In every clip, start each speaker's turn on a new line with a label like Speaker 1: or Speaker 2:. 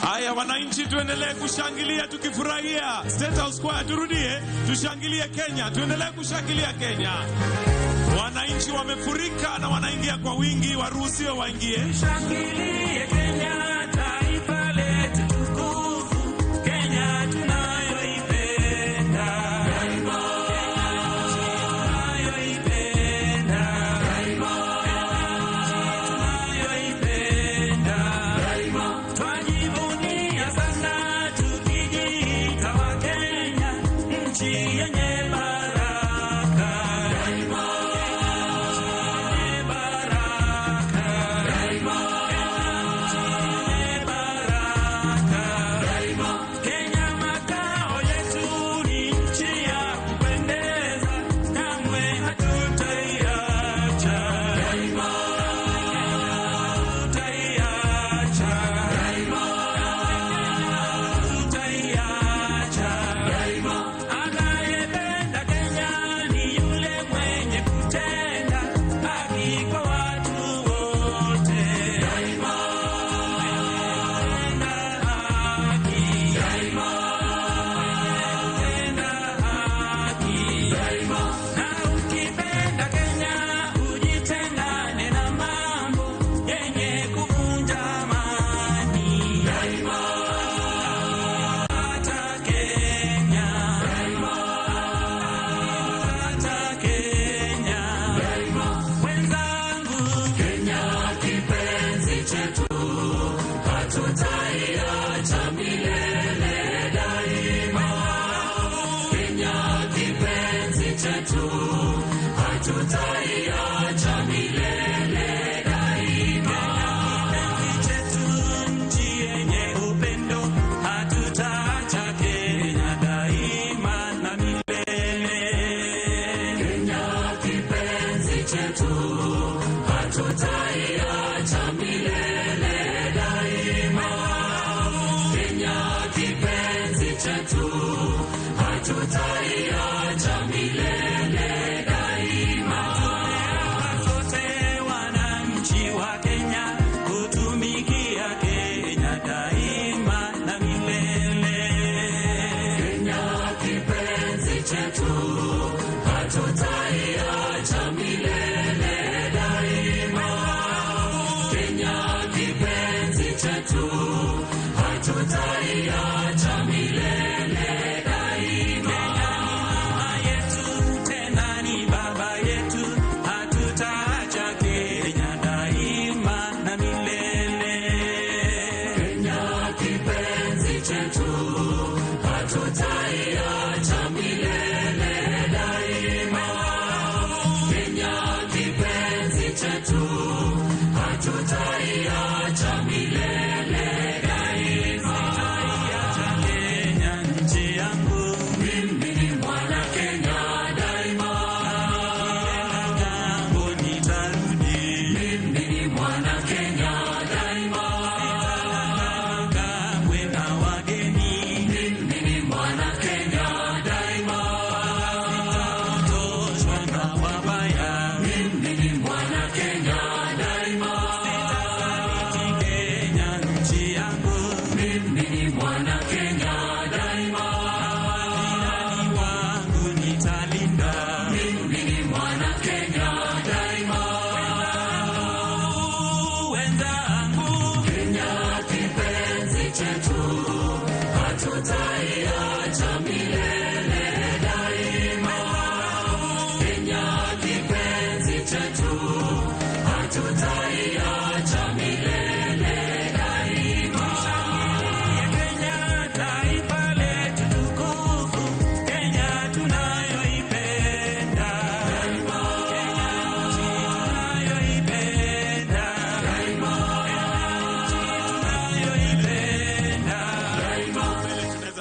Speaker 1: Haya wananchi, tuendelee kushangilia tukifurahia. State House Square, turudie tushangilie Kenya, tuendelee kushangilia Kenya. Wananchi wamefurika na wanaingia kwa wingi, waruhusiwe waingie.
Speaker 2: Tushangilie Kenya, taifa letu tukufu, Kenya tunayoipenda. Daima tunayoipenda. Daima tunayoipenda. Daima twajivunia sana tukijiita wa Kenya, nchi yenye baraka. Daima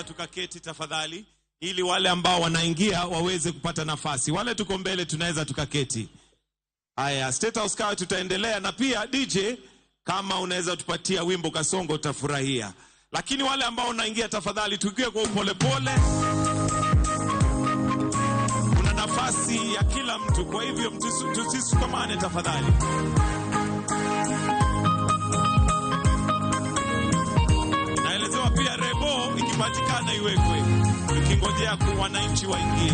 Speaker 1: tukaketi tafadhali, ili wale ambao wanaingia waweze kupata nafasi. Wale tuko mbele tunaweza tukaketi. Haya, State House Square tutaendelea, na pia DJ kama unaweza tupatia wimbo Kasongo utafurahia. Lakini wale ambao wanaingia tafadhali tukiwe kwa upole pole. Kuna nafasi ya kila mtu, kwa hivyo tusisukamane tafadhali. ikipatikana iwekwe, tukingojea wananchi waingie.